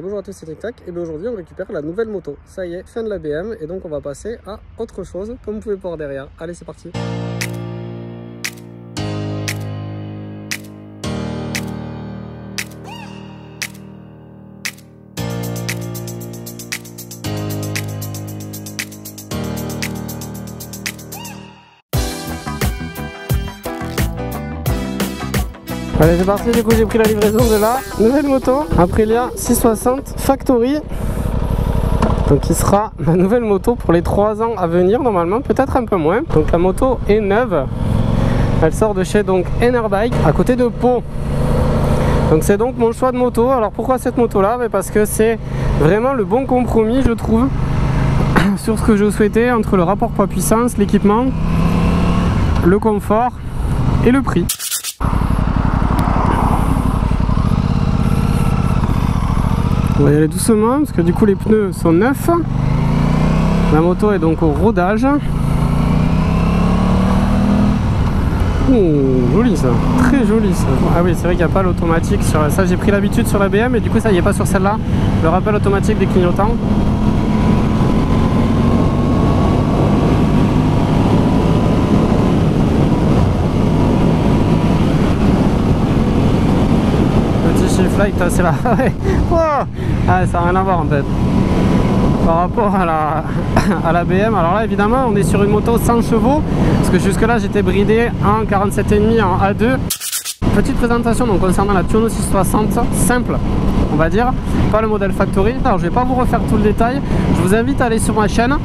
Et bonjour à tous, c'est Tic Tac. Et bien aujourd'hui on récupère la nouvelle moto. Ça y est, fin de la BM et donc on va passer à autre chose comme vous pouvez voir derrière. Allez, c'est parti. Allez, c'est parti, du coup j'ai pris la livraison de la nouvelle moto Aprilia 660 Factory, donc qui sera ma nouvelle moto pour les 3 ans à venir normalement, peut-être un peu moins. Donc la moto est neuve, elle sort de chez donc Enerbike à côté de Pau. Donc c'est donc mon choix de moto. Alors pourquoi cette moto là? Parce que c'est vraiment le bon compromis je trouve sur ce que je souhaitais entre le rapport poids-puissance, l'équipement, le confort et le prix. On va y aller doucement parce que du coup les pneus sont neufs. La moto est donc au rodage. Joli ça, très joli ça. Ah oui, c'est vrai qu'il n'y a pas l'automatique sur ça. J'ai pris l'habitude sur la BM et du coup ça il n'y est pas sur celle-là. Le rappel automatique des clignotants. C'est là. Oh, ah, ça n'a rien à voir en fait par rapport à la BM. Alors là évidemment on est sur une moto 100 chevaux parce que jusque là j'étais bridé en 47,5 en A2. Petite présentation donc concernant la Tuono 660 simple on va dire, pas le modèle Factory. Alors je vais pas vous refaire tout le détail, je vous invite à aller sur ma chaîne,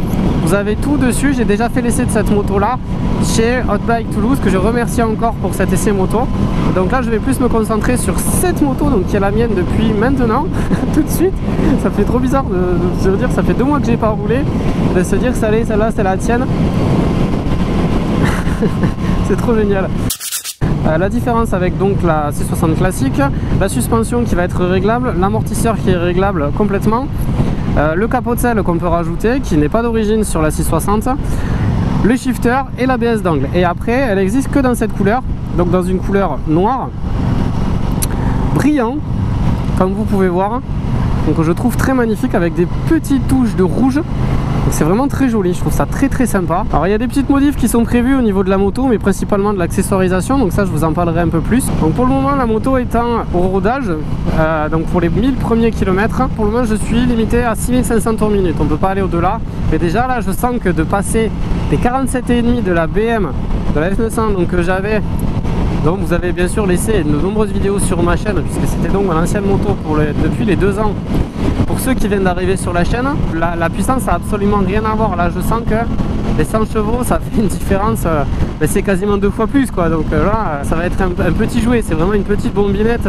vous avez tout dessus. J'ai déjà fait l'essai de cette moto là chez Hotbike Toulouse, que je remercie encore pour cet essai moto. Donc là je vais plus me concentrer sur cette moto donc qui est la mienne depuis maintenant tout de suite. Ça fait trop bizarre de se dire, ça fait 2 mois que j'ai pas roulé, de se dire ça allait, celle-là c'est la tienne. C'est trop génial. La différence avec donc la 660 classique, la suspension qui va être réglable, l'amortisseur qui est réglable complètement, le capot de selle qu'on peut rajouter qui n'est pas d'origine sur la 660, le shifter et l'ABS d'angle. Et après elle existe que dans cette couleur, donc dans une couleur noire brillant comme vous pouvez voir, donc je trouve très magnifique avec des petites touches de rouge. C'est vraiment très joli, je trouve ça très sympa. Alors il y a des petites modifs qui sont prévues au niveau de la moto, mais principalement de l'accessoirisation, donc ça je vous en parlerai un peu plus. Donc pour le moment la moto étant au rodage, donc pour les 1000 premiers kilomètres, pour le moment je suis limité à 6500 tours minute, on peut pas aller au delà. Mais déjà là je sens que de passer des 47,5 de la BM, de la F900 donc que j'avais, donc vous avez bien sûr laissé de nombreuses vidéos sur ma chaîne puisque c'était donc mon ancienne moto depuis les 2 ans. Pour ceux qui viennent d'arriver sur la chaîne, la puissance a absolument rien à voir. Là je sens que les 100 chevaux ça fait une différence, c'est quasiment 2 fois plus quoi. Donc là ça va être un petit jouet, c'est vraiment une petite bombinette.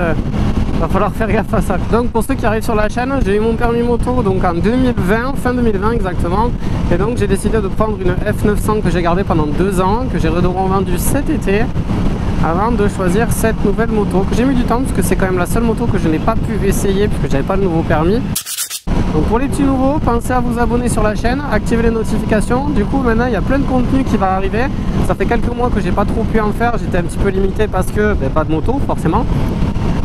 Va falloir faire gaffe à ça. Donc pour ceux qui arrivent sur la chaîne, j'ai eu mon permis moto donc en 2020, fin 2020 exactement. Et donc j'ai décidé de prendre une F900 que j'ai gardée pendant 2 ans, que j'ai revendu cet été, avant de choisir cette nouvelle moto que j'ai mis du temps parce que c'est quand même la seule moto que je n'ai pas pu essayer puisque j'avais pas le nouveau permis. Donc pour les petits nouveaux, pensez à vous abonner sur la chaîne, activer les notifications. Du coup maintenant il y a plein de contenu qui va arriver. Ça fait quelques mois que j'ai pas trop pu en faire, j'étais un petit peu limité parce que pas de moto forcément.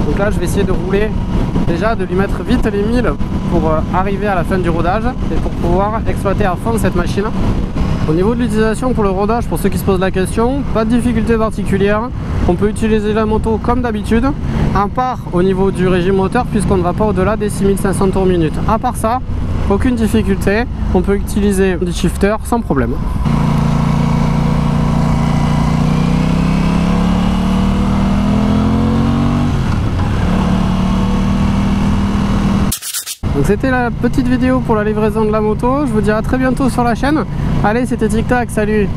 Donc là je vais essayer de rouler, déjà de lui mettre vite les 1000 pour arriver à la fin du rodage et pour pouvoir exploiter à fond cette machine. Au niveau de l'utilisation pour le rodage, pour ceux qui se posent la question, pas de difficulté particulière. On peut utiliser la moto comme d'habitude, à part au niveau du régime moteur puisqu'on ne va pas au-delà des 6500 tours minute. À part ça, aucune difficulté, on peut utiliser des shifters sans problème. Donc c'était la petite vidéo pour la livraison de la moto. Je vous dis à très bientôt sur la chaîne. Allez, c'était Tic Tac, salut!